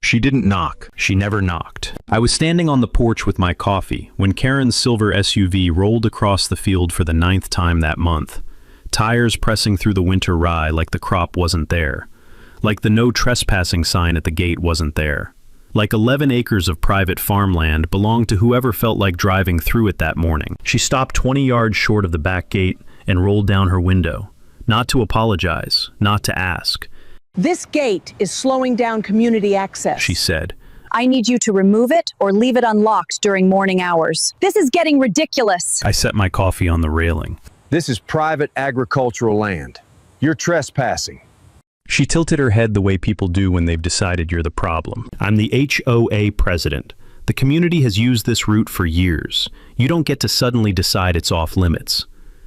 She didn't knock. She never knocked. I was standing on the porch with my coffee when Karen's silver SUV rolled across the field for the 9th time that month. Tires pressing through the winter rye like the crop wasn't there. Like the no trespassing sign at the gate wasn't there. Like 11 acres of private farmland belonged to whoever felt like driving through it that morning. She stopped 20 yards short of the back gate and rolled down her window. Not to apologize, not to ask. "This gate is slowing down community access," she said. "I need you to remove it or leave it unlocked during morning hours. This is getting ridiculous." I set my coffee on the railing. This is private agricultural land. You're trespassing. She tilted her head the way people do when they've decided you're the problem. "I'm the HOA president. The community has used this route for years. You don't get to suddenly decide it's off limits."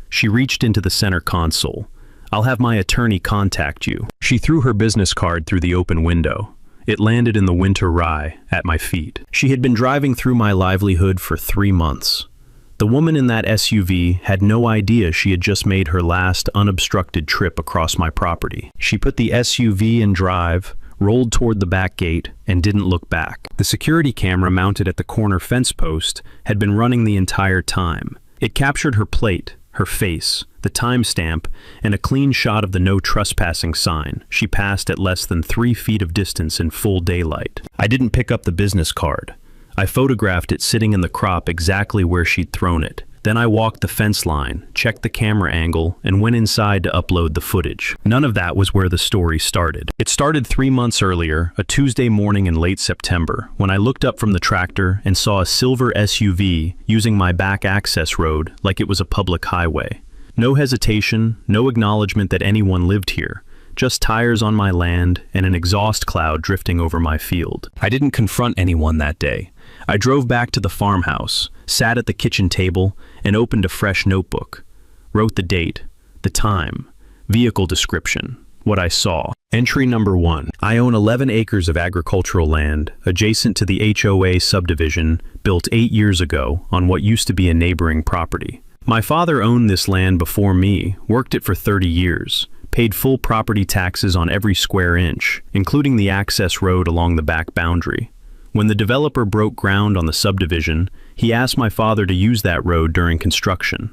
She reached into the center console. "I'll have my attorney contact you." She threw her business card through the open window. It landed in the winter rye at my feet. She had been driving through my livelihood for 3 months. The woman in that SUV had no idea she had just made her last unobstructed trip across my property. She put the SUV in drive, rolled toward the back gate, and didn't look back. The security camera mounted at the corner fence post had been running the entire time. It captured her plate, her face, the timestamp, and a clean shot of the no trespassing sign she passed at less than 3 feet of distance in full daylight. I didn't pick up the business card. I photographed it sitting in the crop exactly where she'd thrown it. Then I walked the fence line, checked the camera angle, and went inside to upload the footage. None of that was where the story started. It started 3 months earlier, a Tuesday morning in late September, when I looked up from the tractor and saw a silver SUV using my back access road like it was a public highway. No hesitation, no acknowledgement that anyone lived here. Just tires on my land and an exhaust cloud drifting over my field. I didn't confront anyone that day. I drove back to the farmhouse, sat at the kitchen table, and opened a fresh notebook. Wrote the date, the time, vehicle description, what I saw. Entry number 1. I own 11 acres of agricultural land adjacent to the HOA subdivision built 8 years ago on what used to be a neighboring property. My father owned this land before me, worked it for 30 years, paid full property taxes on every square inch, including the access road along the back boundary. When the developer broke ground on the subdivision, he asked my father to use that road during construction.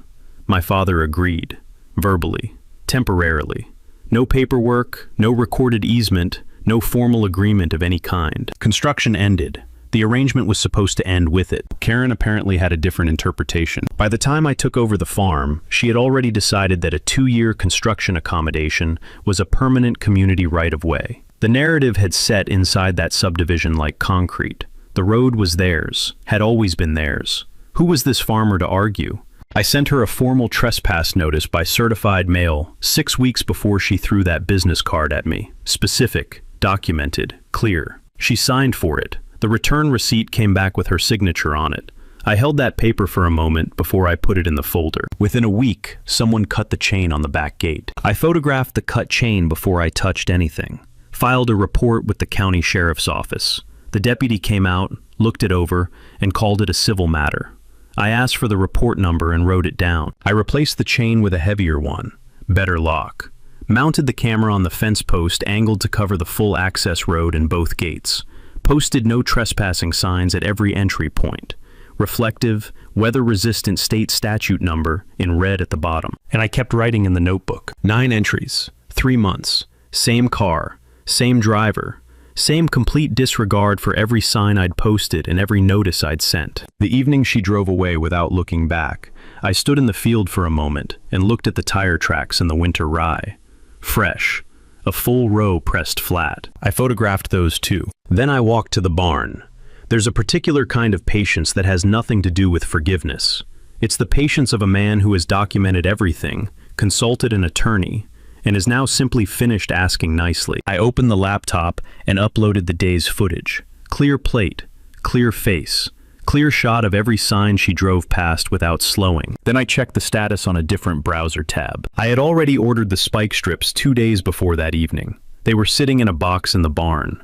My father agreed, verbally, temporarily. No paperwork, no recorded easement, no formal agreement of any kind. Construction ended. The arrangement was supposed to end with it. Karen apparently had a different interpretation. By the time I took over the farm, she had already decided that a 2-year construction accommodation was a permanent community right-of-way. The narrative had set inside that subdivision like concrete. The road was theirs, had always been theirs. Who was this farmer to argue? I sent her a formal trespass notice by certified mail 6 weeks before she threw that business card at me. Specific, documented, clear. She signed for it. The return receipt came back with her signature on it. I held that paper for a moment before I put it in the folder. Within a week, someone cut the chain on the back gate. I photographed the cut chain before I touched anything. Filed a report with the county sheriff's office. The deputy came out, looked it over, and called it a civil matter. I asked for the report number and wrote it down. I replaced the chain with a heavier one, better lock. Mounted the camera on the fence post angled to cover the full access road in both gates. Posted no trespassing signs at every entry point. Reflective, weather-resistant state statute number in red at the bottom. And I kept writing in the notebook. 9 entries, 3 months, same car, same driver, same complete disregard for every sign I'd posted and every notice I'd sent. The evening she drove away without looking back, I stood in the field for a moment and looked at the tire tracks in the winter rye. Fresh, a full row pressed flat. I photographed those too. Then I walked to the barn. There's a particular kind of patience that has nothing to do with forgiveness. It's the patience of a man who has documented everything, consulted an attorney, and is now simply finished asking nicely. I opened the laptop and uploaded the day's footage. Clear plate, clear face, clear shot of every sign she drove past without slowing. Then I checked the status on a different browser tab. I had already ordered the spike strips 2 days before that evening. They were sitting in a box in the barn,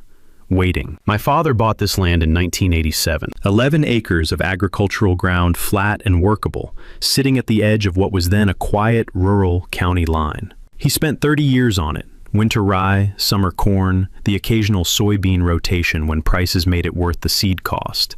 waiting. My father bought this land in 1987. 11 acres of agricultural ground, flat and workable, sitting at the edge of what was then a quiet, rural county line. He spent 30 years on it, Winter rye, summer corn, the occasional soybean rotation when prices made it worth the seed cost.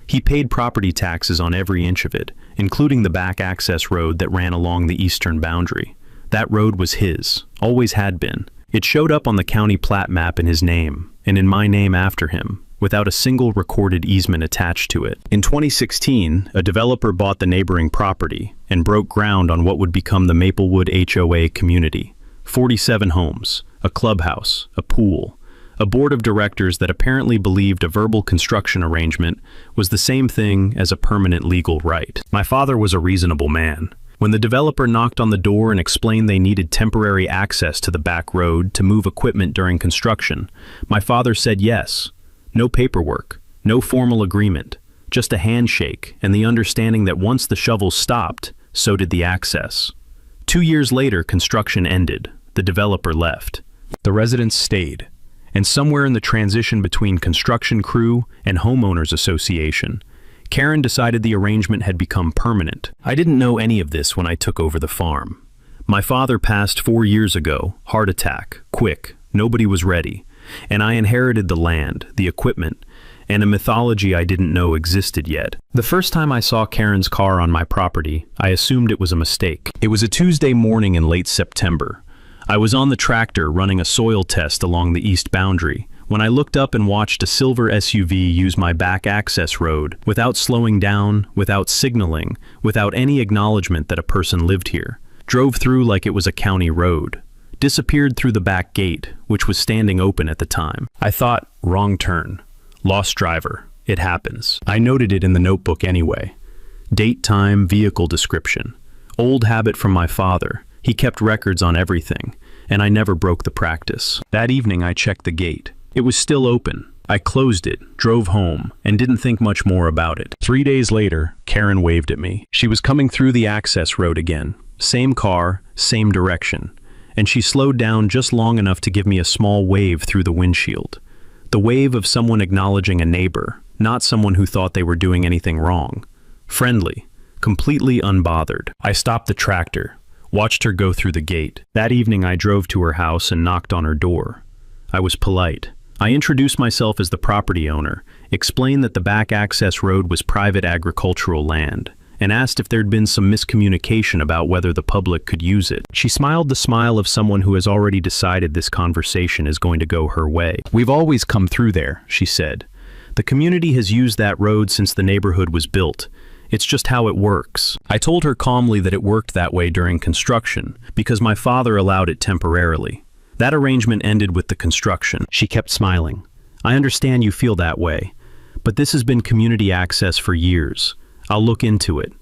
He paid property taxes on every inch of it, including the back access road that ran along the eastern boundary. That road was his, always had been. It showed up on the county plat map in his name, and in my name after him, without a single recorded easement attached to it. In 2016, a developer bought the neighboring property and broke ground on what would become the Maplewood HOA community. 47 homes, a clubhouse, a pool, a board of directors that apparently believed a verbal construction arrangement was the same thing as a permanent legal right. My father was a reasonable man. When the developer knocked on the door and explained they needed temporary access to the back road to move equipment during construction, my father said yes. No paperwork, no formal agreement, just a handshake and the understanding that once the shovels stopped, so did the access. 2 years later, construction ended. The developer left. The residents stayed. And somewhere in the transition between construction crew and homeowners association, Karen decided the arrangement had become permanent. I didn't know any of this when I took over the farm. My father passed 4 years ago, heart attack, quick, nobody was ready, and I inherited the land, the equipment, and a mythology I didn't know existed yet. The first time I saw Karen's car on my property, I assumed it was a mistake. It was a Tuesday morning in late September. I was on the tractor running a soil test along the east boundary when I looked up and watched a silver SUV use my back access road without slowing down, without signaling, without any acknowledgement that a person lived here. Drove through like it was a county road. Disappeared through the back gate, which was standing open at the time. I thought, wrong turn. Lost driver. It happens. I noted it in the notebook anyway. Date, time, vehicle description. Old habit from my father. He kept records on everything, and I never broke the practice. That evening I checked the gate. It was still open. I closed it, drove home, and didn't think much more about it. 3 days later, Karen waved at me. She was coming through the access road again. Same car, same direction. And she slowed down just long enough to give me a small wave through the windshield. The wave of someone acknowledging a neighbor, not someone who thought they were doing anything wrong. Friendly, completely unbothered. I stopped the tractor. Watched her go through the gate. That evening I drove to her house and knocked on her door. I was polite. I introduced myself as the property owner, explained that the back access road was private agricultural land, and asked if there'd been some miscommunication about whether the public could use it. She smiled the smile of someone who has already decided this conversation is going to go her way. "We've always come through there," she said. "The community has used that road since the neighborhood was built. It's just how it works." I told her calmly that it worked that way during construction, because my father allowed it temporarily. That arrangement ended with the construction. She kept smiling. "I understand you feel that way, but this has been community access for years. I'll look into it."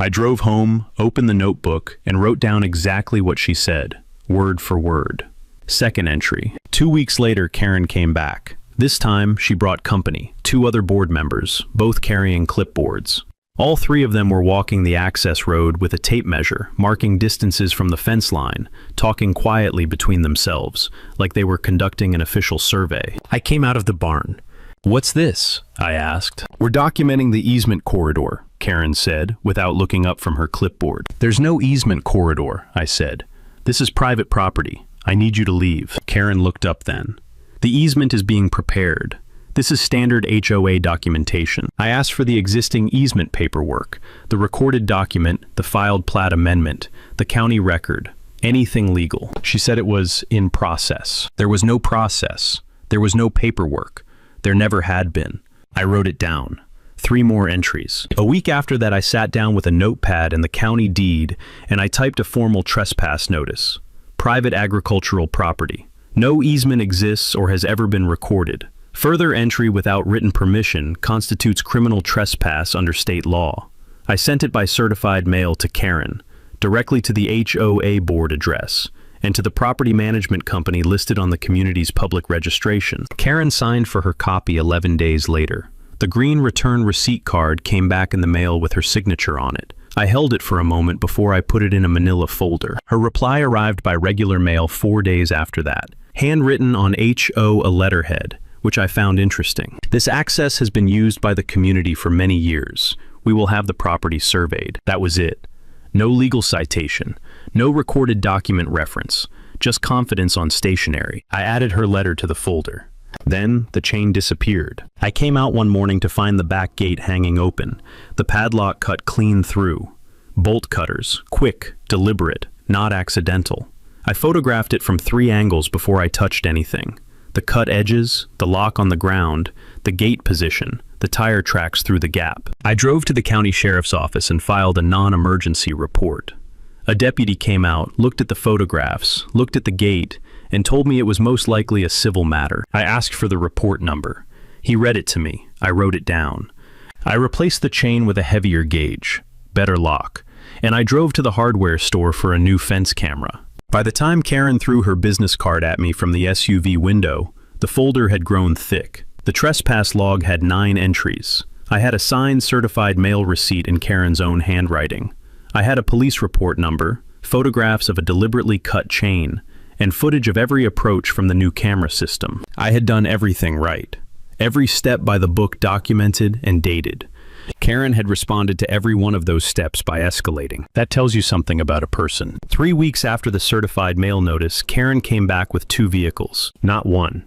I drove home, opened the notebook, and wrote down exactly what she said, word for word. Second entry. 2 weeks later, Karen came back. This time, she brought company, 2 other board members, both carrying clipboards. All 3 of them were walking the access road with a tape measure, marking distances from the fence line, talking quietly between themselves, like they were conducting an official survey. I came out of the barn. "What's this?" I asked. "We're documenting the easement corridor," Karen said, without looking up from her clipboard. "There's no easement corridor," I said. "This is private property. I need you to leave." Karen looked up then. "The easement is being prepared. This is standard HOA documentation. I asked for the existing easement paperwork, the recorded document, the filed plat amendment, the county record, anything legal." She said it was in process. There was no process. There was no paperwork. There never had been. I wrote it down. 3 more entries. A week after that, I sat down with a notepad and the county deed, and I typed a formal trespass notice. Private agricultural property. No easement exists or has ever been recorded. Further entry without written permission constitutes criminal trespass under state law. I sent it by certified mail to Karen, directly to the HOA board address, and to the property management company listed on the community's public registration. Karen signed for her copy 11 days later. The green return receipt card came back in the mail with her signature on it. I held it for a moment before I put it in a manila folder. Her reply arrived by regular mail 4 days after that, handwritten on HO a letterhead, which I found interesting. "This access has been used by the community for many years. We will have the property surveyed." That was it. No legal citation, no recorded document reference, just confidence on stationery. I added her letter to the folder. Then the chain disappeared. I came out one morning to find the back gate hanging open, the padlock cut clean through. Bolt cutters, quick, deliberate, not accidental. I photographed it from 3 angles before I touched anything. The cut edges, the lock on the ground, the gate position, the tire tracks through the gap. I drove to the county sheriff's office and filed a non-emergency report. A deputy came out, looked at the photographs, looked at the gate, and told me it was most likely a civil matter. I asked for the report number. He read it to me. I wrote it down. I replaced the chain with a heavier gauge, better lock, and I drove to the hardware store for a new fence camera. By the time Karen threw her business card at me from the SUV window, the folder had grown thick. The trespass log had 9 entries. I had a signed certified mail receipt in Karen's own handwriting. I had a police report number, photographs of a deliberately cut chain, and footage of every approach from the new camera system. I had done everything right. Every step by the book documented and dated. Karen had responded to every one of those steps by escalating. That tells you something about a person. 3 weeks after the certified mail notice, Karen came back with 2 vehicles. Not 1.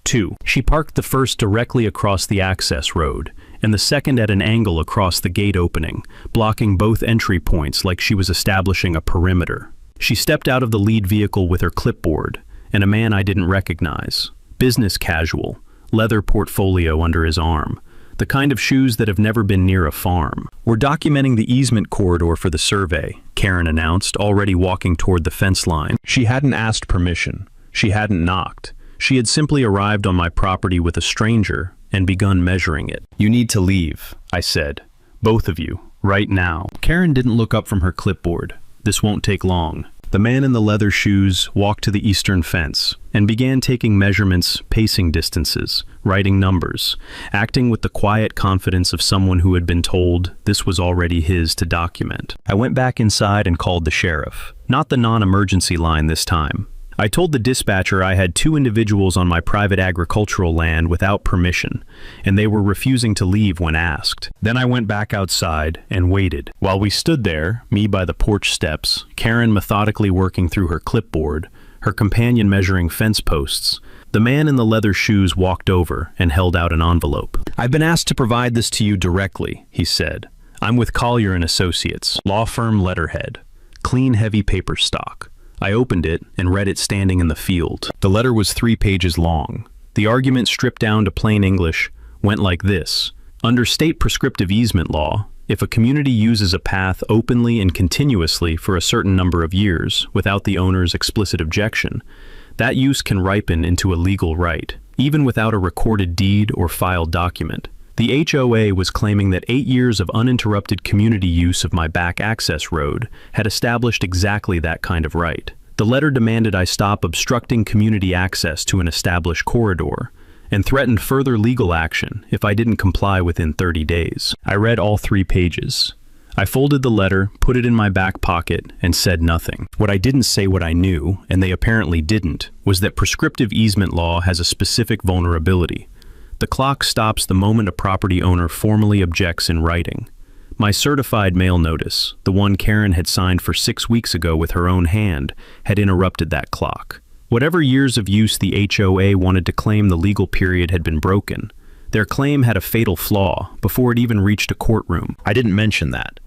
2. She parked the first directly across the access road, and the second at an angle across the gate opening, blocking both entry points like she was establishing a perimeter. She stepped out of the lead vehicle with her clipboard, and a man I didn't recognize. Business casual, leather portfolio under his arm. The kind of shoes that have never been near a farm. "We're documenting the easement corridor for the survey," Karen announced, already walking toward the fence line. She hadn't asked permission. She hadn't knocked. She had simply arrived on my property with a stranger and begun measuring it. "You need to leave," I said. "Both of you, right now." Karen didn't look up from her clipboard. "This won't take long." The man in the leather shoes walked to the eastern fence and began taking measurements, pacing distances, writing numbers, acting with the quiet confidence of someone who had been told this was already his to document. I went back inside and called the sheriff. Not the non-emergency line this time. I told the dispatcher I had 2 individuals on my private agricultural land without permission, and they were refusing to leave when asked. Then I went back outside and waited. While we stood there, me by the porch steps, Karen methodically working through her clipboard, her companion measuring fence posts, the man in the leather shoes walked over and held out an envelope. "I've been asked to provide this to you directly," he said. "I'm with Collier and Associates, law firm letterhead, clean heavy paper stock." I opened it and read it standing in the field. The letter was 3 pages long. The argument, stripped down to plain English, went like this. Under state prescriptive easement law, if a community uses a path openly and continuously for a certain number of years without the owner's explicit objection, that use can ripen into a legal right, even without a recorded deed or filed document. The HOA was claiming that 8 years of uninterrupted community use of my back access road had established exactly that kind of right. The letter demanded I stop obstructing community access to an established corridor, and threatened further legal action if I didn't comply within 30 days. I read all 3 pages. I folded the letter, put it in my back pocket, and said nothing. What I didn't say, what I knew, and they apparently didn't, was that prescriptive easement law has a specific vulnerability. The clock stops the moment a property owner formally objects in writing. My certified mail notice, the one Karen had signed for 6 weeks ago with her own hand, had interrupted that clock. Whatever years of use the HOA wanted to claim the legal period had been broken, their claim had a fatal flaw before it even reached a courtroom. I didn't mention that.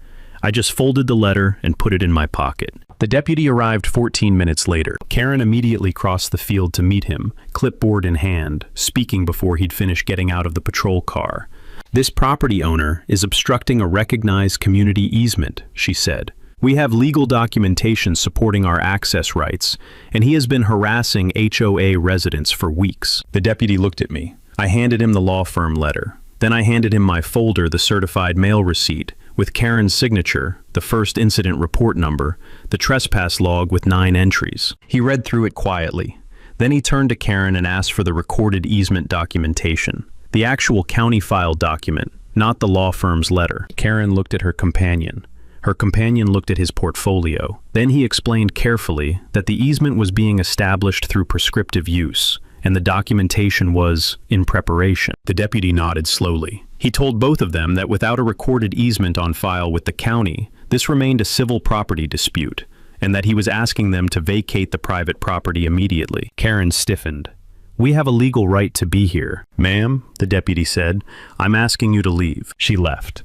I just folded the letter and put it in my pocket. The deputy arrived 14 minutes later. Karen immediately crossed the field to meet him, clipboard in hand, speaking before he'd finished getting out of the patrol car. "This property owner is obstructing a recognized community easement," she said. "We have legal documentation supporting our access rights, and he has been harassing HOA residents for weeks." The deputy looked at me. I handed him the law firm letter. Then I handed him my folder, the certified mail receipt, with Karen's signature, the first incident report number, the trespass log with 9 entries. He read through it quietly. Then he turned to Karen and asked for the recorded easement documentation. The actual county file document, not the law firm's letter. Karen looked at her companion. Her companion looked at his portfolio. Then he explained carefully that the easement was being established through prescriptive use, and the documentation was in preparation. The deputy nodded slowly. He told both of them that without a recorded easement on file with the county, this remained a civil property dispute, and that he was asking them to vacate the private property immediately. Karen stiffened. "We have a legal right to be here." "Ma'am," the deputy said, "I'm asking you to leave." She left.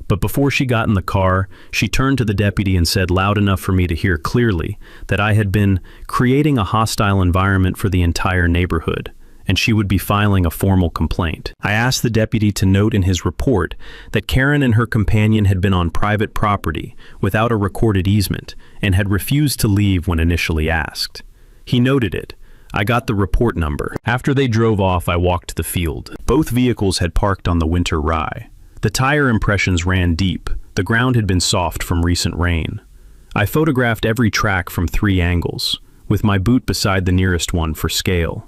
But before she got in the car, she turned to the deputy and said loud enough for me to hear clearly that I had been creating a hostile environment for the entire neighborhood, and she would be filing a formal complaint. I asked the deputy to note in his report that Karen and her companion had been on private property without a recorded easement and had refused to leave when initially asked. He noted it. I got the report number. After they drove off, I walked to the field. Both vehicles had parked on the winter rye. The tire impressions ran deep. The ground had been soft from recent rain. I photographed every track from 3 angles, with my boot beside the nearest one for scale.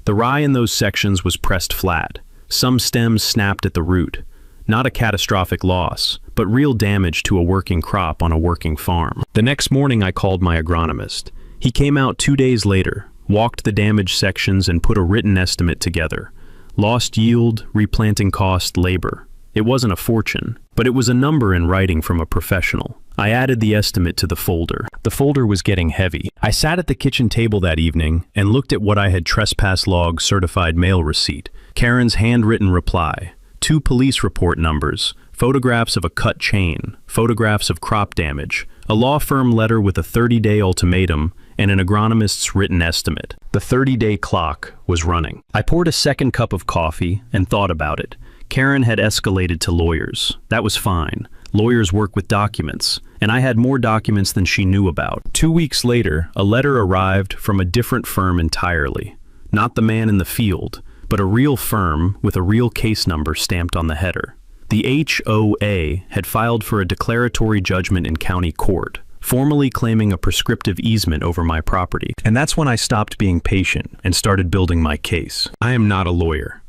The rye in those sections was pressed flat. Some stems snapped at the root. Not a catastrophic loss, but real damage to a working crop on a working farm. The next morning I called my agronomist. He came out 2 days later, walked the damaged sections and put a written estimate together. Lost yield, replanting cost, labor. It wasn't a fortune, but it was a number in writing from a professional. I added the estimate to the folder. The folder was getting heavy. I sat at the kitchen table that evening and looked at what I had trespass log certified mail receipt, Karen's handwritten reply, 2 police report numbers, photographs of a cut chain, photographs of crop damage, a law firm letter with a 30-day ultimatum, and an agronomist's written estimate. The 30-day clock was running. I poured a second cup of coffee and thought about it. Karen had escalated to lawyers. That was fine. Lawyers work with documents, and I had more documents than she knew about. 2 weeks later, a letter arrived from a different firm entirely. Not the man in the field, but a real firm with a real case number stamped on the header. The HOA had filed for a declaratory judgment in county court, formally claiming a prescriptive easement over my property. And that's when I stopped being patient and started building my case. I am not a lawyer.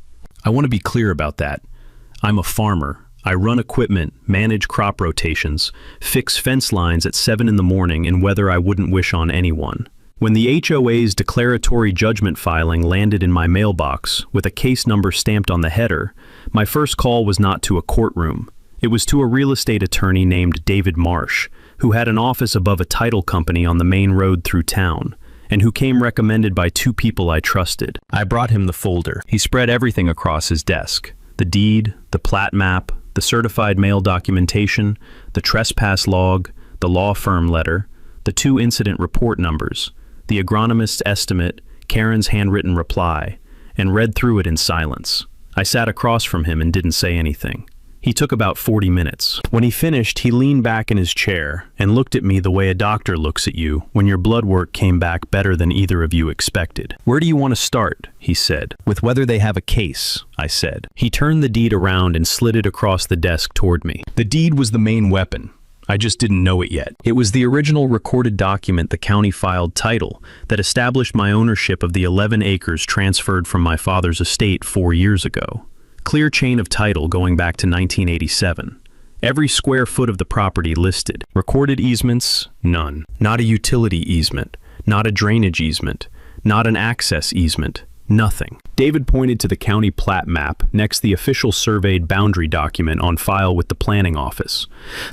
I want to be clear about that. I'm a farmer. I run equipment, manage crop rotations, fix fence lines at 7 in the morning in weather I wouldn't wish on anyone. When the HOA's declaratory judgment filing landed in my mailbox with a case number stamped on the header, my first call was not to a courtroom. It was to a real estate attorney named David Marsh, who had an office above a title company on the main road through town, and who came recommended by 2 people I trusted. I brought him the folder. He spread everything across his desk. The deed, the plat map, the certified mail documentation, the trespass log, the law firm letter, the 2 incident report numbers, the agronomist's estimate, Karen's handwritten reply, and read through it in silence. I sat across from him and didn't say anything. He took about 40 minutes. When he finished, he leaned back in his chair and looked at me the way a doctor looks at you when your blood work came back better than either of you expected. "Where do you want to start?" he said. "With whether they have a case," I said. He turned the deed around and slid it across the desk toward me. The deed was the main weapon. I just didn't know it yet. It was the original recorded document the county filed title that established my ownership of the 11 acres transferred from my father's estate 4 years ago. Clear chain of title going back to 1987. Every square foot of the property listed. Recorded easements? None. Not a utility easement. Not a drainage easement. Not an access easement. Nothing. David pointed to the county plat map next the official surveyed boundary document on file with the planning office.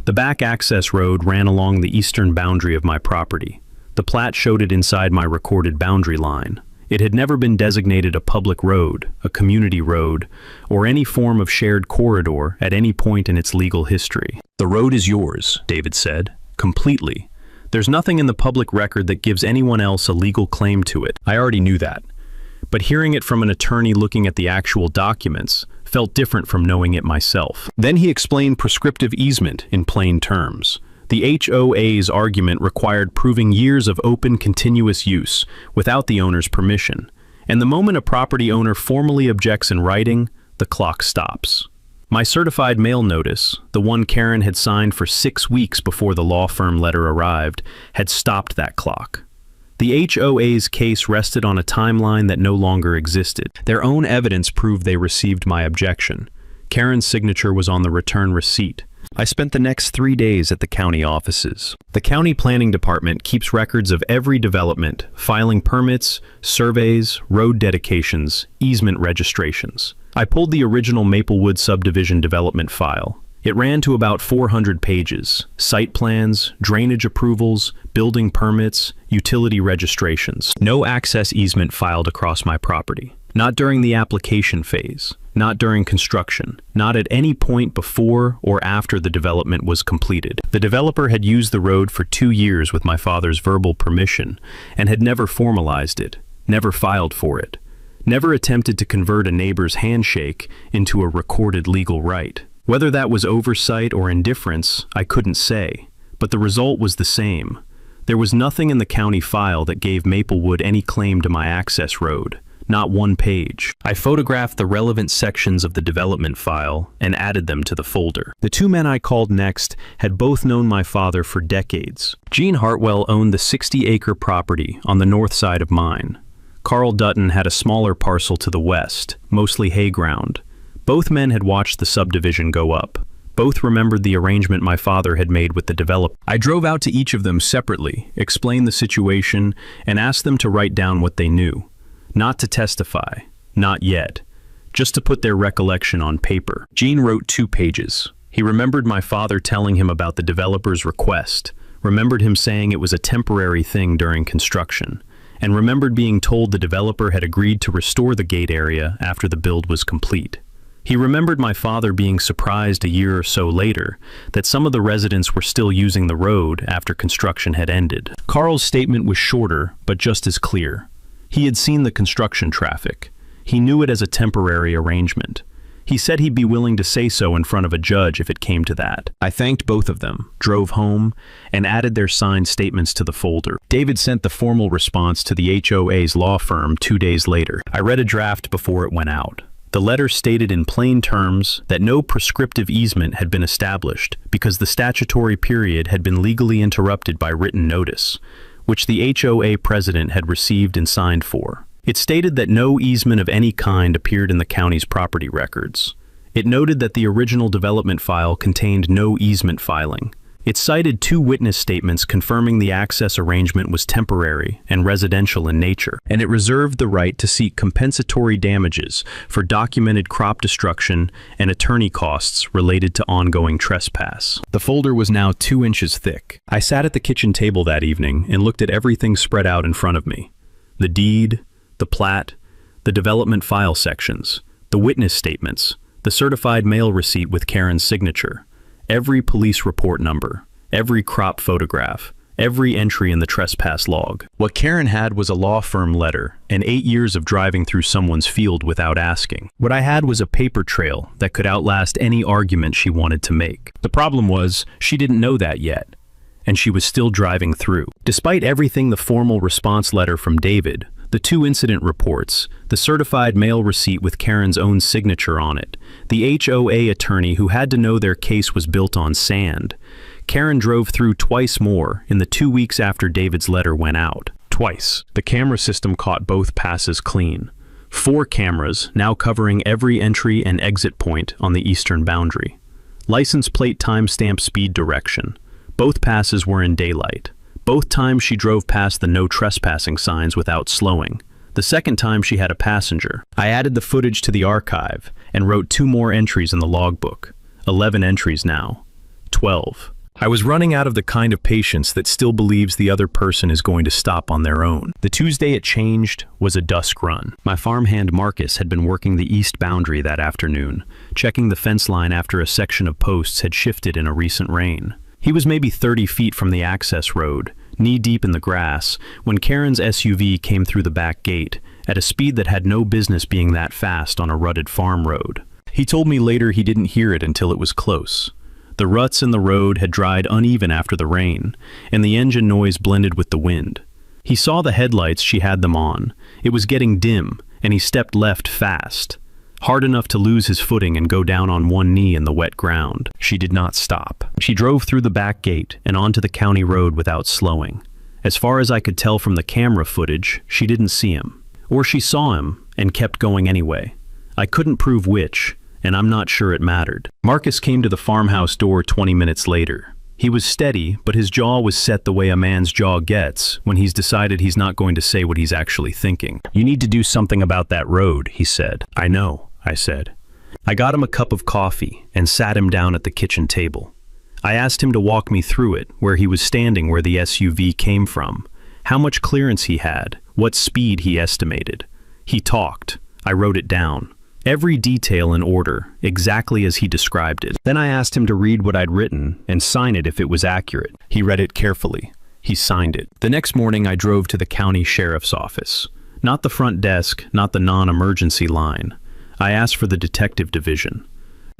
The back access road ran along the eastern boundary of my property. The plat showed it inside my recorded boundary line. It had never been designated a public road, a community road, or any form of shared corridor at any point in its legal history. "The road is yours," David said, "completely. There's nothing in the public record that gives anyone else a legal claim to it." I already knew that. But hearing it from an attorney looking at the actual documents felt different from knowing it myself. Then he explained prescriptive easement in plain terms. The HOA's argument required proving years of open, continuous use without the owner's permission, and the moment a property owner formally objects in writing, the clock stops. My certified mail notice, the one Karen had signed for 6 weeks before the law firm letter arrived, had stopped that clock. The HOA's case rested on a timeline that no longer existed. Their own evidence proved they received my objection. Karen's signature was on the return receipt. I spent the next 3 days at the county offices. The county planning department keeps records of every development, filing permits, surveys, road dedications, easement registrations. I pulled the original Maplewood subdivision development file. It ran to about 400 pages: site plans, drainage approvals, building permits, utility registrations. No access easement filed across my property. Not during the application phase, not during construction, not at any point before or after the development was completed. The developer had used the road for 2 years with my father's verbal permission and had never formalized it, never filed for it, never attempted to convert a neighbor's handshake into a recorded legal right. Whether that was oversight or indifference, I couldn't say, but the result was the same. There was nothing in the county file that gave Maplewood any claim to my access road. Not one page. I photographed the relevant sections of the development file and added them to the folder. The 2 men I called next had both known my father for decades. Gene Hartwell owned the 60-acre property on the north side of mine. Carl Dutton had a smaller parcel to the west, mostly hay ground. Both men had watched the subdivision go up. Both remembered the arrangement my father had made with the developer. I drove out to each of them separately, explained the situation, and asked them to write down what they knew. Not to testify, not yet, just to put their recollection on paper. Gene wrote 2 pages. He remembered my father telling him about the developer's request, remembered him saying it was a temporary thing during construction, and remembered being told the developer had agreed to restore the gate area after the build was complete. He remembered my father being surprised a year or so later that some of the residents were still using the road after construction had ended. Carl's statement was shorter, but just as clear. He had seen the construction traffic. He knew it as a temporary arrangement. He said he'd be willing to say so in front of a judge if it came to that. I thanked both of them, drove home, and added their signed statements to the folder. David sent the formal response to the HOA's law firm 2 days later. I read a draft before it went out. The letter stated in plain terms that no prescriptive easement had been established because the statutory period had been legally interrupted by written notice, which the HOA president had received and signed for. It stated that no easement of any kind appeared in the county's property records. It noted that the original development file contained no easement filing. It cited 2 witness statements confirming the access arrangement was temporary and residential in nature, and it reserved the right to seek compensatory damages for documented crop destruction and attorney costs related to ongoing trespass. The folder was now 2 inches thick. I sat at the kitchen table that evening and looked at everything spread out in front of me. The deed, the plat, the development file sections, the witness statements, the certified mail receipt with Karen's signature, every police report number, every crop photograph, every entry in the trespass log. What Karen had was a law firm letter and 8 years of driving through someone's field without asking. What I had was a paper trail that could outlast any argument she wanted to make. The problem was, she didn't know that yet, and she was still driving through. Despite everything, the formal response letter from David, the 2 incident reports, the certified mail receipt with Karen's own signature on it, the HOA attorney who had to know their case was built on sand. Karen drove through twice more in the 2 weeks after David's letter went out. Twice. The camera system caught both passes clean. 4 cameras, now covering every entry and exit point on the eastern boundary. License plate timestamp speed direction. Both passes were in daylight. Both times she drove past the no trespassing signs without slowing. The second time she had a passenger. I added the footage to the archive and wrote 2 more entries in the logbook. 11 entries now. 12. I was running out of the kind of patience that still believes the other person is going to stop on their own. The Tuesday it changed was a dusk run. My farmhand Marcus had been working the east boundary that afternoon, checking the fence line after a section of posts had shifted in a recent rain. He was maybe 30 feet from the access road, knee-deep in the grass, when Karen's SUV came through the back gate, at a speed that had no business being that fast on a rutted farm road. He told me later he didn't hear it until it was close. The ruts in the road had dried uneven after the rain, and the engine noise blended with the wind. He saw the headlights she had them on. It was getting dim, and he stepped left fast, hard enough to lose his footing and go down on one knee in the wet ground. She did not stop. She drove through the back gate and onto the county road without slowing. As far as I could tell from the camera footage, she didn't see him. Or she saw him and kept going anyway. I couldn't prove which, and I'm not sure it mattered. Marcus came to the farmhouse door 20 minutes later. He was steady, but his jaw was set the way a man's jaw gets when he's decided he's not going to say what he's actually thinking. "You need to do something about that road," he said. "I know," I said. I got him a cup of coffee and sat him down at the kitchen table. I asked him to walk me through it, where he was standing, where the SUV came from, how much clearance he had, what speed he estimated. He talked. I wrote it down. Every detail in order, exactly as he described it. Then I asked him to read what I'd written and sign it if it was accurate. He read it carefully. He signed it. The next morning I drove to the county sheriff's office. Not the front desk, not the non-emergency line. I asked for the detective division.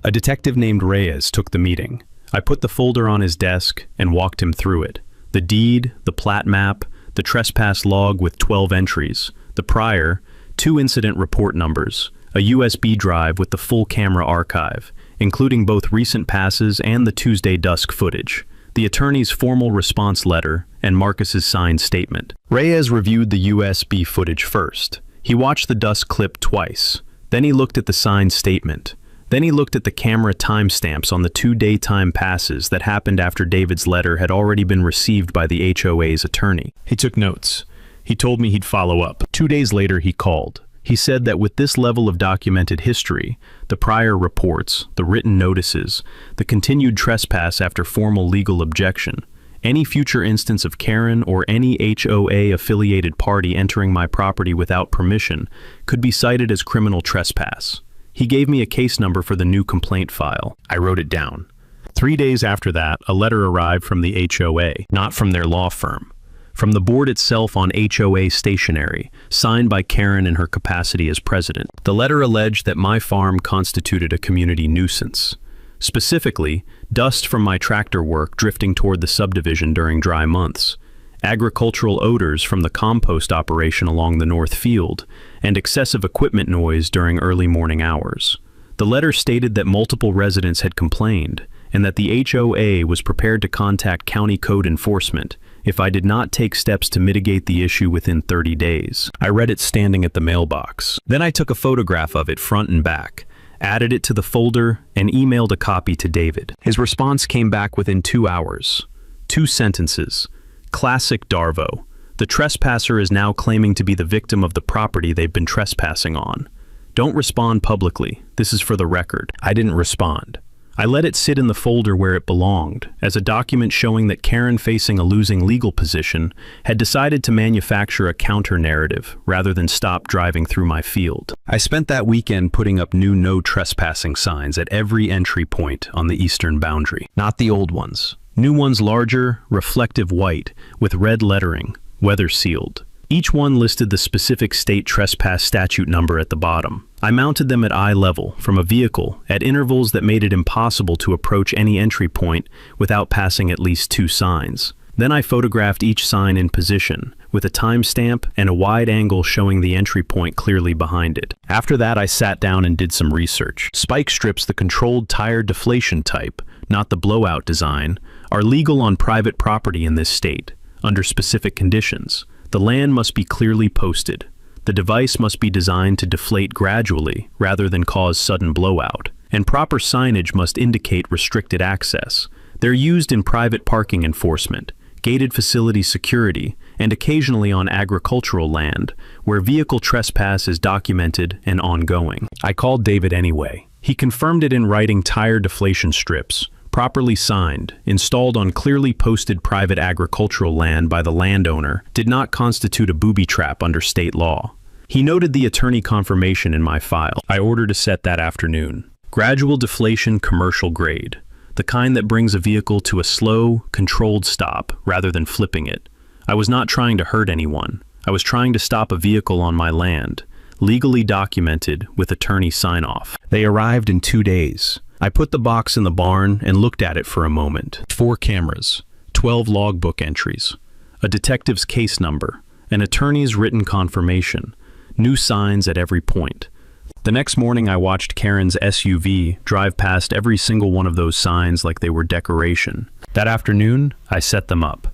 A detective named Reyes took the meeting. I put the folder on his desk and walked him through it. The deed, the plat map, the trespass log with 12 entries, the prior, 2 incident report numbers, a USB drive with the full camera archive, including both recent passes and the Tuesday dusk footage, the attorney's formal response letter, and Marcus's signed statement. Reyes reviewed the USB footage first. He watched the dusk clip twice. Then he looked at the signed statement. Then he looked at the camera timestamps on the 2 daytime passes that happened after David's letter had already been received by the HOA's attorney. He took notes. He told me he'd follow up. 2 days later, he called. He said that with this level of documented history, the prior reports, the written notices, the continued trespass after formal legal objection, any future instance of Karen or any HOA-affiliated party entering my property without permission could be cited as criminal trespass. He gave me a case number for the new complaint file. I wrote it down. 3 days after that, a letter arrived from the HOA, not from their law firm, from the board itself on HOA stationery, signed by Karen in her capacity as president. The letter alleged that my farm constituted a community nuisance. Specifically, dust from my tractor work drifting toward the subdivision during dry months, agricultural odors from the compost operation along the north field, and excessive equipment noise during early morning hours. The letter stated that multiple residents had complained, and that the HOA was prepared to contact county code enforcement if I did not take steps to mitigate the issue within 30 days. I read it standing at the mailbox. Then I took a photograph of it front and back, added it to the folder, and emailed a copy to David. His response came back within 2 hours. 2 sentences. Classic Darvo. The trespasser is now claiming to be the victim of the property they've been trespassing on. Don't respond publicly. This is for the record. I didn't respond. I let it sit in the folder where it belonged, as a document showing that Karen, facing a losing legal position, had decided to manufacture a counter-narrative rather than stop driving through my field. I spent that weekend putting up new no trespassing signs at every entry point on the eastern boundary. Not the old ones. New ones larger, reflective white, with red lettering, weather-sealed. Each one listed the specific state trespass statute number at the bottom. I mounted them at eye level, from a vehicle, at intervals that made it impossible to approach any entry point without passing at least 2 signs. Then I photographed each sign in position, with a timestamp and a wide angle showing the entry point clearly behind it. After that, I sat down and did some research. Spike strips, the controlled tire deflation type, not the blowout design, are legal on private property in this state, under specific conditions. The land must be clearly posted. The device must be designed to deflate gradually rather than cause sudden blowout. And proper signage must indicate restricted access. They're used in private parking enforcement, gated facility security, and occasionally on agricultural land, where vehicle trespass is documented and ongoing. I called David anyway. He confirmed it in writing. Tire deflation strips, properly signed, installed on clearly posted private agricultural land by the landowner, did not constitute a booby trap under state law. He noted the attorney confirmation in my file. I ordered a set that afternoon. Gradual deflation, commercial grade. The kind that brings a vehicle to a slow, controlled stop rather than flipping it. I was not trying to hurt anyone. I was trying to stop a vehicle on my land, legally documented with attorney sign-off. They arrived in 2 days. I put the box in the barn and looked at it for a moment. 4 cameras, 12 logbook entries, a detective's case number, an attorney's written confirmation, new signs at every point. The next morning, I watched Karen's SUV drive past every single one of those signs like they were decoration. That afternoon, I set them up.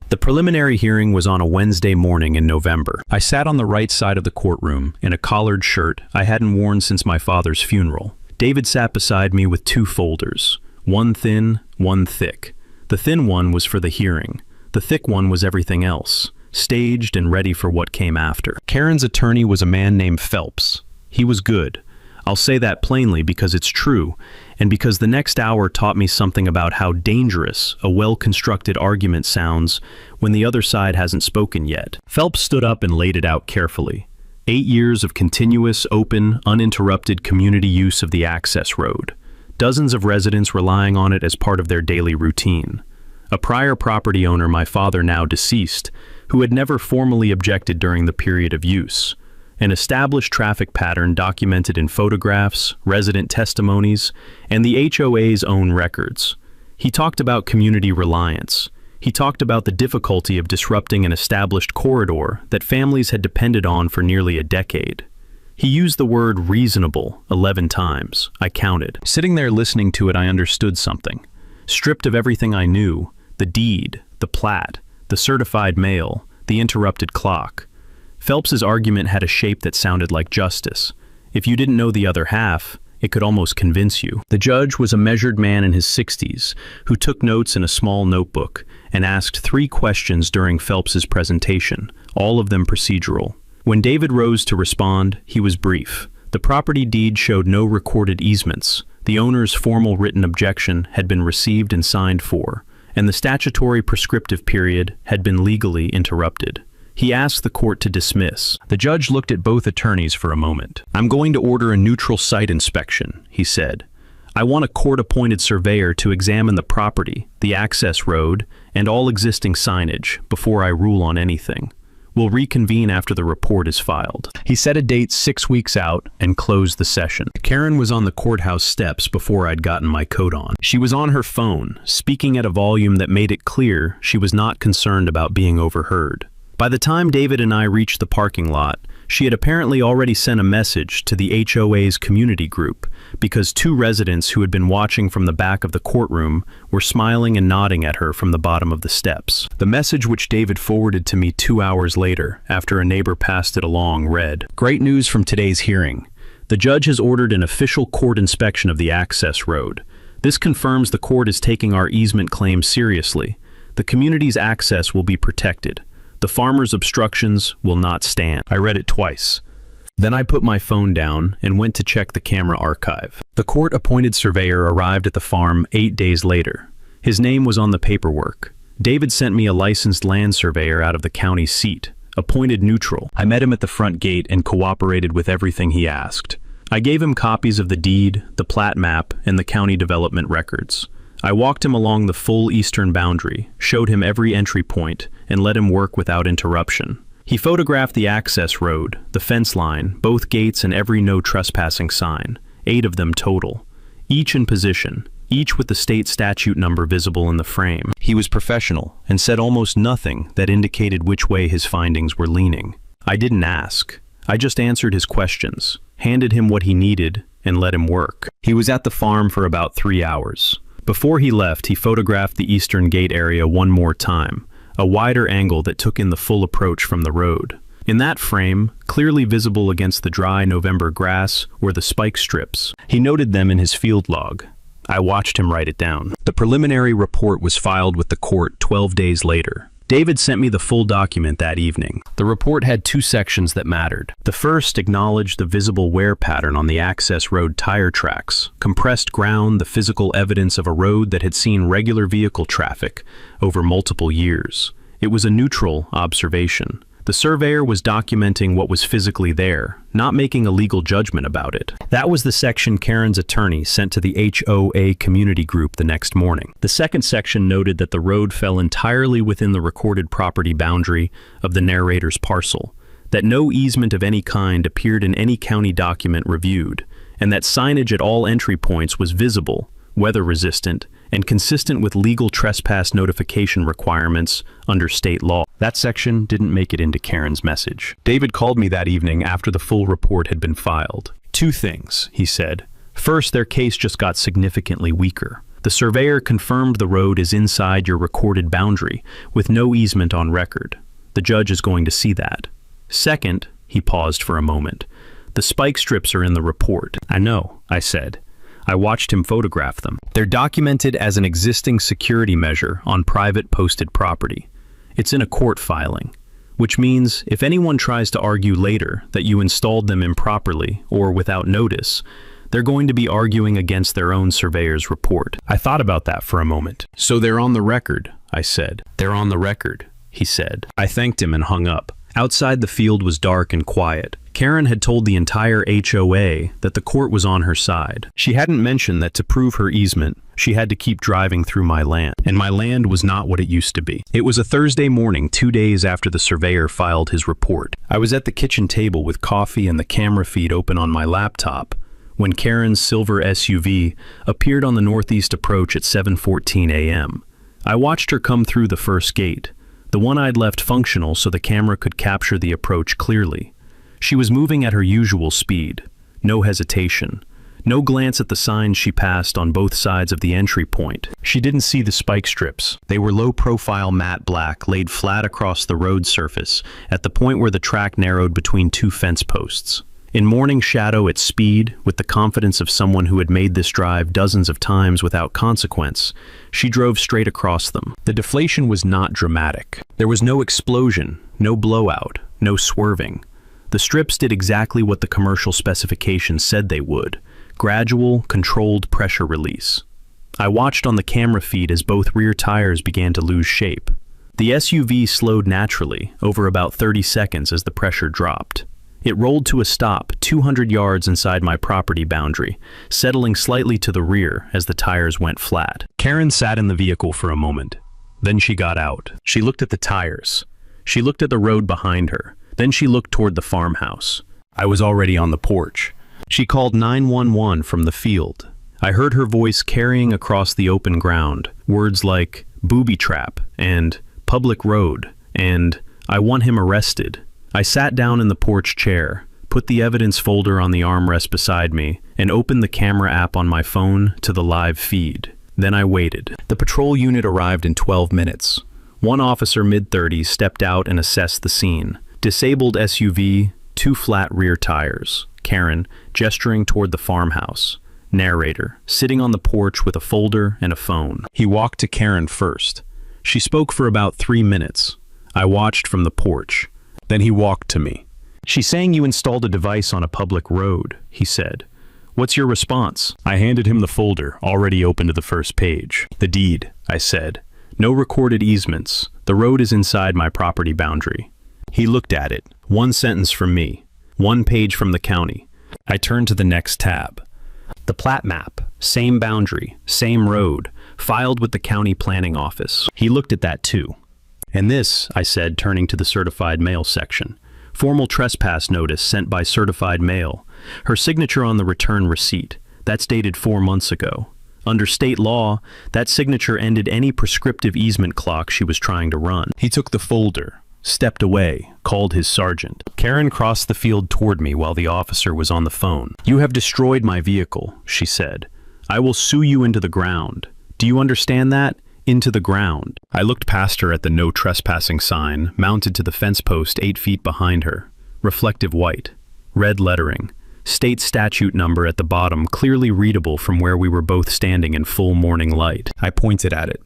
The preliminary hearing was on a Wednesday morning in November. I sat on the right side of the courtroom in a collared shirt I hadn't worn since my father's funeral. David sat beside me with 2 folders, one thin, one thick. The thin one was for the hearing. The thick one was everything else, staged and ready for what came after. Karen's attorney was a man named Phelps. He was good. I'll say that plainly because it's true, and because the next hour taught me something about how dangerous a well-constructed argument sounds when the other side hasn't spoken yet. Phelps stood up and laid it out carefully. 8 years of continuous, open, uninterrupted community use of the access road. Dozens of residents relying on it as part of their daily routine. A prior property owner, my father now deceased, who had never formally objected during the period of use. An established traffic pattern documented in photographs, resident testimonies, and the HOA's own records. He talked about community reliance. He talked about the difficulty of disrupting an established corridor that families had depended on for nearly a decade. He used the word reasonable 11 times. I counted. Sitting there listening to it, I understood something. Stripped of everything I knew, the deed, the plat, the certified mail, the interrupted clock. Phelps's argument had a shape that sounded like justice. If you didn't know the other half, it could almost convince you. The judge was a measured man in his 60s who took notes in a small notebook and asked 3 questions during Phelps's presentation, all of them procedural. When David rose to respond, he was brief. The property deed showed no recorded easements. The owner's formal written objection had been received and signed for, and the statutory prescriptive period had been legally interrupted. He asked the court to dismiss. The judge looked at both attorneys for a moment. "I'm going to order a neutral site inspection," he said. "I want a court-appointed surveyor to examine the property, the access road, and all existing signage before I rule on anything. We'll reconvene after the report is filed." He set a date 6 weeks out and closed the session. Karen was on the courthouse steps before I'd gotten my coat on. She was on her phone, speaking at a volume that made it clear she was not concerned about being overheard. By the time David and I reached the parking lot, she had apparently already sent a message to the HOA's community group because 2 residents who had been watching from the back of the courtroom were smiling and nodding at her from the bottom of the steps. The message, which David forwarded to me 2 hours later after a neighbor passed it along, read, "Great news from today's hearing. The judge has ordered an official court inspection of the access road. This confirms the court is taking our easement claim seriously. The community's access will be protected. The farmers' obstructions will not stand." I read it twice. Then I put my phone down and went to check the camera archive. The court-appointed surveyor arrived at the farm 8 days later. His name was on the paperwork. David sent me a licensed land surveyor out of the county seat, appointed neutral. I met him at the front gate and cooperated with everything he asked. I gave him copies of the deed, the plat map, and the county development records. I walked him along the full eastern boundary, showed him every entry point, and let him work without interruption. He photographed the access road, the fence line, both gates, and every no trespassing sign, 8 of them total, each in position, each with the state statute number visible in the frame. He was professional and said almost nothing that indicated which way his findings were leaning. I didn't ask. I just answered his questions, handed him what he needed, and let him work. He was at the farm for about 3 hours. Before he left, he photographed the eastern gate area one more time, a wider angle that took in the full approach from the road. In that frame, clearly visible against the dry November grass, were the spike strips. He noted them in his field log. I watched him write it down. The preliminary report was filed with the court 12 days later. David sent me the full document that evening. The report had 2 sections that mattered. The first acknowledged the visible wear pattern on the access road tire tracks, compressed ground, the physical evidence of a road that had seen regular vehicle traffic over multiple years. It was a neutral observation. The surveyor was documenting what was physically there, not making a legal judgment about it. That was the section Karen's attorney sent to the HOA community group the next morning. The second section noted that the road fell entirely within the recorded property boundary of the narrator's parcel, that no easement of any kind appeared in any county document reviewed, and that signage at all entry points was visible, weather-resistant, and consistent with legal trespass notification requirements under state law. That section didn't make it into Karen's message. David called me that evening after the full report had been filed. 2 things, he said. First, their case just got significantly weaker. The surveyor confirmed the road is inside your recorded boundary, with no easement on record. The judge is going to see that. Second, he paused for a moment. The spike strips are in the report. I know, I said. I watched him photograph them. They're documented as an existing security measure on private posted property. It's in a court filing. which means if anyone tries to argue later that you installed them improperly or without notice, they're going to be arguing against their own surveyor's report. I thought about that for a moment. So they're on the record, I said. They're on the record, he said. I thanked him and hung up. Outside, the field was dark and quiet. Karen had told the entire HOA that the court was on her side. She hadn't mentioned that to prove her easement, she had to keep driving through my land, and my land was not what it used to be. It was a Thursday morning, 2 days after the surveyor filed his report. I was at the kitchen table with coffee and the camera feed open on my laptop when Karen's silver SUV appeared on the northeast approach at 7:14 a.m. I watched her come through the first gate, the one I'd left functional so the camera could capture the approach clearly. She was moving at her usual speed, no hesitation, no glance at the signs she passed on both sides of the entry point. She didn't see the spike strips. They were low-profile matte black, laid flat across the road surface at the point where the track narrowed between two fence posts. In morning shadow at speed, with the confidence of someone who had made this drive dozens of times without consequence, she drove straight across them. The deflation was not dramatic. There was no explosion, no blowout, no swerving. The strips did exactly what the commercial specifications said they would: gradual, controlled pressure release. I watched on the camera feed as both rear tires began to lose shape. The SUV slowed naturally, over about 30 seconds as the pressure dropped. It rolled to a stop 200 yards inside my property boundary, settling slightly to the rear as the tires went flat. Karen sat in the vehicle for a moment. Then she got out. She looked at the tires. She looked at the road behind her. Then she looked toward the farmhouse. I was already on the porch. She called 911 from the field. I heard her voice carrying across the open ground, words like booby trap and public road and I want him arrested. I sat down in the porch chair, put the evidence folder on the armrest beside me, and opened the camera app on my phone to the live feed. Then I waited. The patrol unit arrived in 12 minutes. One officer mid-30s stepped out and assessed the scene. Disabled SUV, 2 flat rear tires. Karen, gesturing toward the farmhouse. Narrator, sitting on the porch with a folder and a phone. He walked to Karen first. She spoke for about 3 minutes. I watched from the porch. Then he walked to me. "She's saying you installed a device on a public road," he said. "What's your response?" I handed him the folder, already open to the first page. "The deed," I said. "No recorded easements. The road is inside my property boundary." He looked at it. 1 sentence from me. 1 page from the county. I turned to the next tab. The plat map, same boundary, same road, filed with the county planning office. He looked at that too. "And this," I said, turning to the certified mail section. "Formal trespass notice sent by certified mail. Her signature on the return receipt. That's dated 4 months ago. Under state law, that signature ended any prescriptive easement clock she was trying to run." He took the folder, stepped away, called his sergeant. Karen crossed the field toward me while the officer was on the phone. "You have destroyed my vehicle," she said. "I will sue you into the ground. Do you understand that? Into the ground." I looked past her at the no trespassing sign, mounted to the fence post 8 feet behind her. Reflective white. Red lettering. State statute number at the bottom, clearly readable from where we were both standing in full morning light. I pointed at it.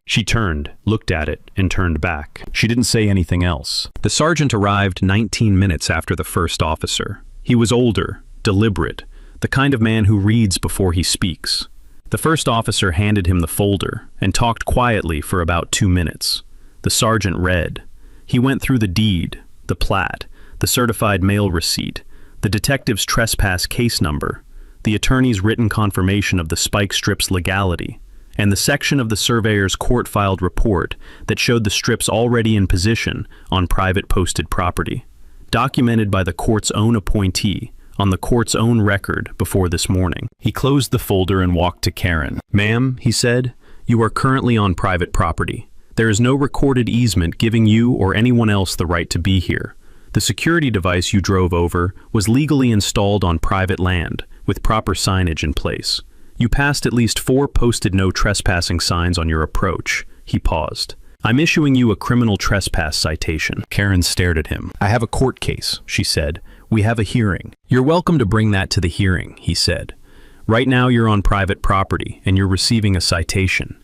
She turned, looked at it, and turned back. She didn't say anything else. The sergeant arrived 19 minutes after the first officer. He was older, deliberate, the kind of man who reads before he speaks. The first officer handed him the folder and talked quietly for about 2 minutes. The sergeant read. He went through the deed, the plat, the certified mail receipt, the detective's trespass case number, the attorney's written confirmation of the spike strip's legality, and the section of the surveyor's court-filed report that showed the strips already in position on private posted property, documented by the court's own appointee, on the court's own record before this morning. He closed the folder and walked to Karen. "Ma'am," he said, "you are currently on private property. There is no recorded easement giving you or anyone else the right to be here. The security device you drove over was legally installed on private land, with proper signage in place. You passed at least 4 posted no trespassing signs on your approach." He paused. "I'm issuing you a criminal trespass citation." Karen stared at him. "I have a court case," she said. "We have a hearing." "You're welcome to bring that to the hearing," he said. "Right now you're on private property and you're receiving a citation."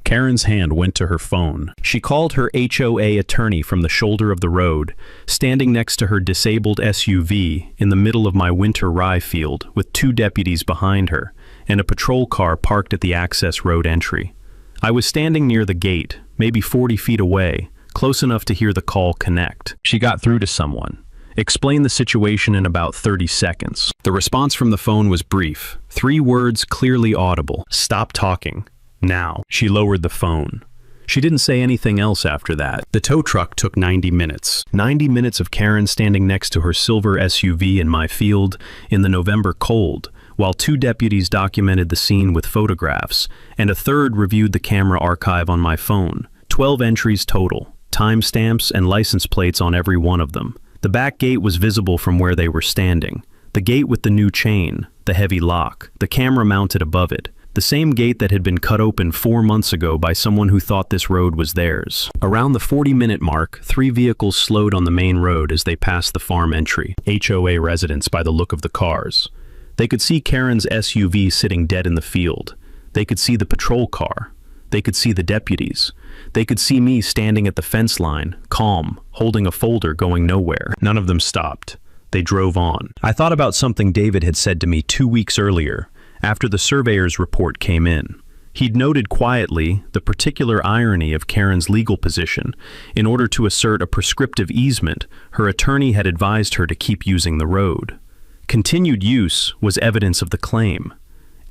Karen's hand went to her phone. She called her HOA attorney from the shoulder of the road, standing next to her disabled SUV in the middle of my winter rye field with 2 deputies behind her and a patrol car parked at the access road entry. I was standing near the gate, maybe 40 feet away, close enough to hear the call connect. She got through to someone. Explained the situation in about 30 seconds. The response from the phone was brief, 3 words clearly audible. Stop talking. Now. She lowered the phone. She didn't say anything else after that. The tow truck took 90 minutes. 90 minutes of Karen standing next to her silver SUV in my field in the November cold, while 2 deputies documented the scene with photographs, and a third reviewed the camera archive on my phone. 12 entries total, timestamps and license plates on every one of them. The back gate was visible from where they were standing. The gate with the new chain, the heavy lock, the camera mounted above it. The same gate that had been cut open 4 months ago by someone who thought this road was theirs. Around the 40-minute mark, 3 vehicles slowed on the main road as they passed the farm entry, HOA residents by the look of the cars. They could see Karen's SUV sitting dead in the field. They could see the patrol car. They could see the deputies. They could see me standing at the fence line, calm, holding a folder going nowhere. None of them stopped. They drove on. I thought about something David had said to me 2 weeks earlier, after the surveyor's report came in. He'd noted quietly the particular irony of Karen's legal position. In order to assert a prescriptive easement, her attorney had advised her to keep using the road. Continued use was evidence of the claim.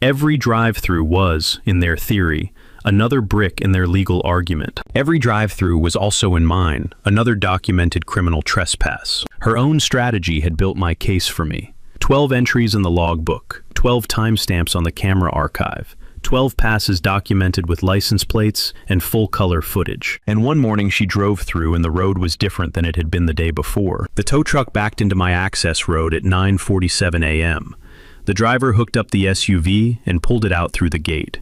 Every drive-through was, in their theory, another brick in their legal argument. Every drive-through was also in mine, another documented criminal trespass. Her own strategy had built my case for me. 12 entries in the logbook, 12 timestamps on the camera archive, 12 passes documented with license plates and full-color footage. And one morning she drove through and the road was different than it had been the day before. The tow truck backed into my access road at 9:47 a.m. The driver hooked up the SUV and pulled it out through the gate.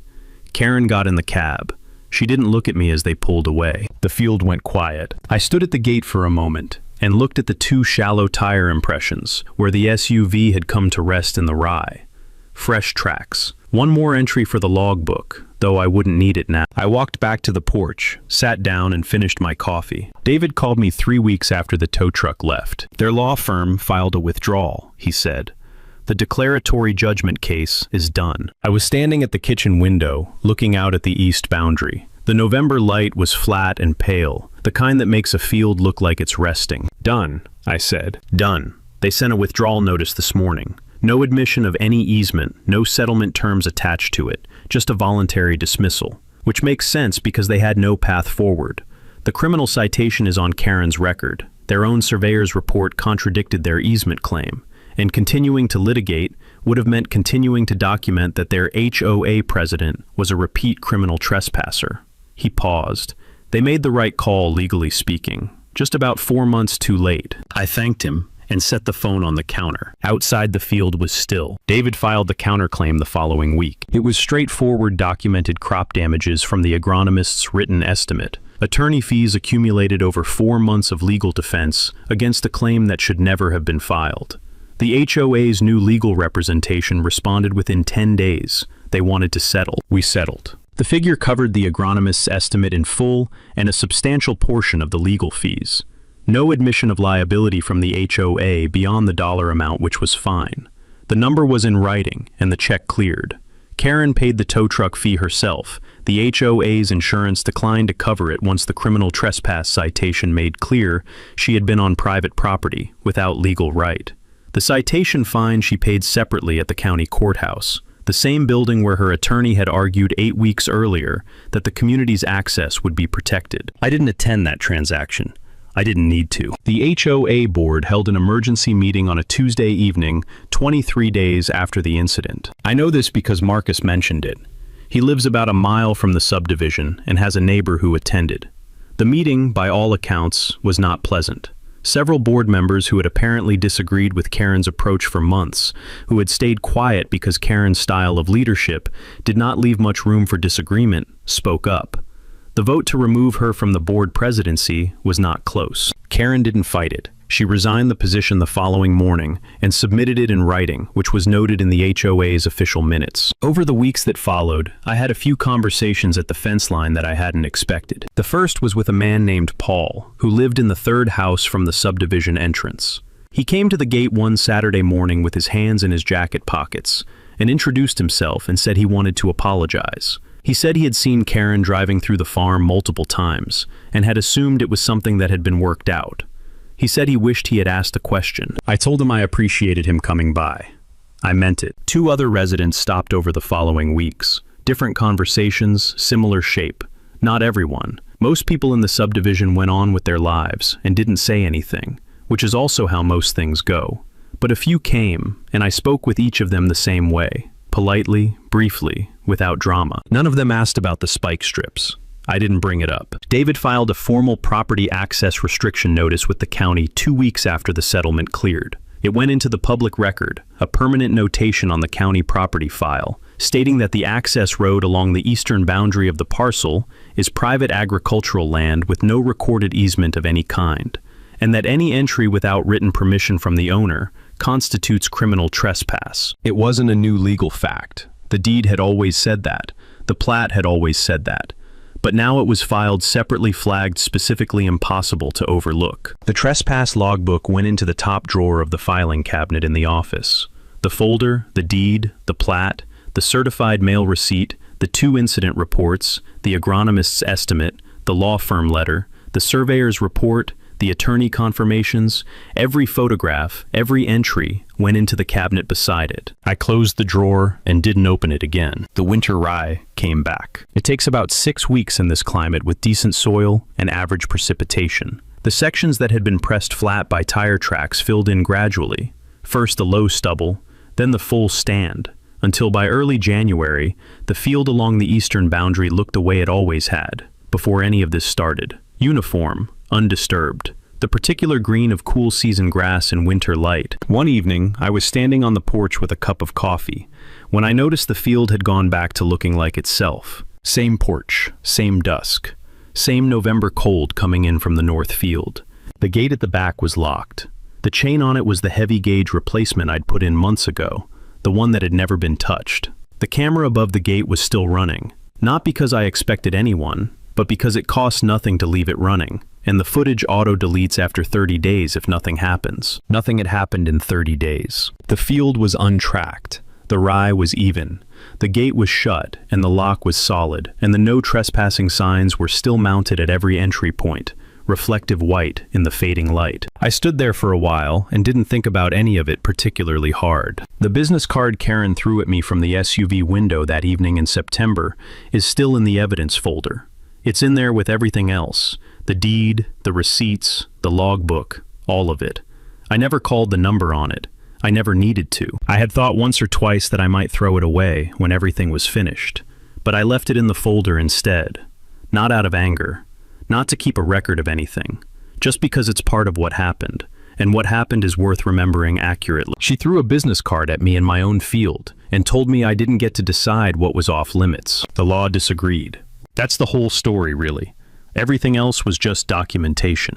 Karen got in the cab. She didn't look at me as they pulled away. The field went quiet. I stood at the gate for a moment and looked at the 2 shallow tire impressions where the SUV had come to rest in the rye. Fresh tracks. One more entry for the logbook, though I wouldn't need it now. I walked back to the porch, sat down and finished my coffee. David called me 3 weeks after the tow truck left. Their law firm filed a withdrawal, he said. The declaratory judgment case is done. I was standing at the kitchen window, looking out at the east boundary. The November light was flat and pale, the kind that makes a field look like it's resting. Done, I said. Done. They sent a withdrawal notice this morning. No admission of any easement, no settlement terms attached to it, just a voluntary dismissal. Which makes sense because they had no path forward. The criminal citation is on Karen's record. Their own surveyor's report contradicted their easement claim. And continuing to litigate would have meant continuing to document that their HOA president was a repeat criminal trespasser. He paused. They made the right call, legally speaking, just about 4 months too late. I thanked him and set the phone on the counter. Outside the field was still. David filed the counterclaim the following week. It was straightforward documented crop damages from the agronomist's written estimate. Attorney fees accumulated over 4 months of legal defense against a claim that should never have been filed. The HOA's new legal representation responded within 10 days. They wanted to settle. We settled. The figure covered the agronomist's estimate in full and a substantial portion of the legal fees. No admission of liability from the HOA beyond the dollar amount, which was fine. The number was in writing and the check cleared. Karen paid the tow truck fee herself. The HOA's insurance declined to cover it once the criminal trespass citation made clear she had been on private property without legal right. The citation fine she paid separately at the county courthouse, the same building where her attorney had argued 8 weeks earlier that the community's access would be protected. I didn't attend that transaction. I didn't need to. The HOA board held an emergency meeting on a Tuesday evening, 23 days after the incident. I know this because Marcus mentioned it. He lives about a mile from the subdivision and has a neighbor who attended. The meeting, by all accounts, was not pleasant. Several board members who had apparently disagreed with Karen's approach for months, who had stayed quiet because Karen's style of leadership did not leave much room for disagreement, spoke up. The vote to remove her from the board presidency was not close. Karen didn't fight it. She resigned the position the following morning and submitted it in writing, which was noted in the HOA's official minutes. Over the weeks that followed, I had a few conversations at the fence line that I hadn't expected. The first was with a man named Paul, who lived in the third house from the subdivision entrance. He came to the gate one Saturday morning with his hands in his jacket pockets and introduced himself and said he wanted to apologize. He said he had seen Karen driving through the farm multiple times and had assumed it was something that had been worked out. He said he wished he had asked a question. I told him I appreciated him coming by. I meant it. 2 other residents stopped over the following weeks. Different conversations, similar shape. Not everyone. Most people in the subdivision went on with their lives and didn't say anything, which is also how most things go. But a few came, and I spoke with each of them the same way. Politely, briefly, without drama. None of them asked about the spike strips. I didn't bring it up. David filed a formal property access restriction notice with the county 2 weeks after the settlement cleared. It went into the public record, a permanent notation on the county property file, stating that the access road along the eastern boundary of the parcel is private agricultural land with no recorded easement of any kind, and that any entry without written permission from the owner constitutes criminal trespass. It wasn't a new legal fact. The deed had always said that. The plat had always said that. But now it was filed separately, flagged specifically impossible to overlook. The trespass logbook went into the top drawer of the filing cabinet in the office. The folder, the deed, the plat, the certified mail receipt, the 2 incident reports, the agronomist's estimate, the law firm letter, the surveyor's report, the attorney confirmations, every photograph, every entry went into the cabinet beside it. I closed the drawer and didn't open it again. The winter rye came back. It takes about 6 weeks in this climate with decent soil and average precipitation. The sections that had been pressed flat by tire tracks filled in gradually, first the low stubble, then the full stand, until by early January, the field along the eastern boundary looked the way it always had, before any of this started. Uniform, undisturbed, the particular green of cool season grass in winter light. One evening, I was standing on the porch with a cup of coffee, when I noticed the field had gone back to looking like itself. Same porch, same dusk, same November cold coming in from the north field. The gate at the back was locked. The chain on it was the heavy gauge replacement I'd put in months ago, the one that had never been touched. The camera above the gate was still running, not because I expected anyone, but because it costs nothing to leave it running, and the footage auto-deletes after 30 days if nothing happens. Nothing had happened in 30 days. The field was untracked. The rye was even. The gate was shut, and the lock was solid, and the no trespassing signs were still mounted at every entry point, reflective white in the fading light. I stood there for a while and didn't think about any of it particularly hard. The business card Karen threw at me from the SUV window that evening in September is still in the evidence folder. It's in there with everything else. The deed, the receipts, the logbook, all of it. I never called the number on it. I never needed to. I had thought once or twice that I might throw it away when everything was finished, but I left it in the folder instead. Not out of anger, not to keep a record of anything, just because it's part of what happened, and what happened is worth remembering accurately. She threw a business card at me in my own field and told me I didn't get to decide what was off limits. The law disagreed. That's the whole story, really. Everything else was just documentation.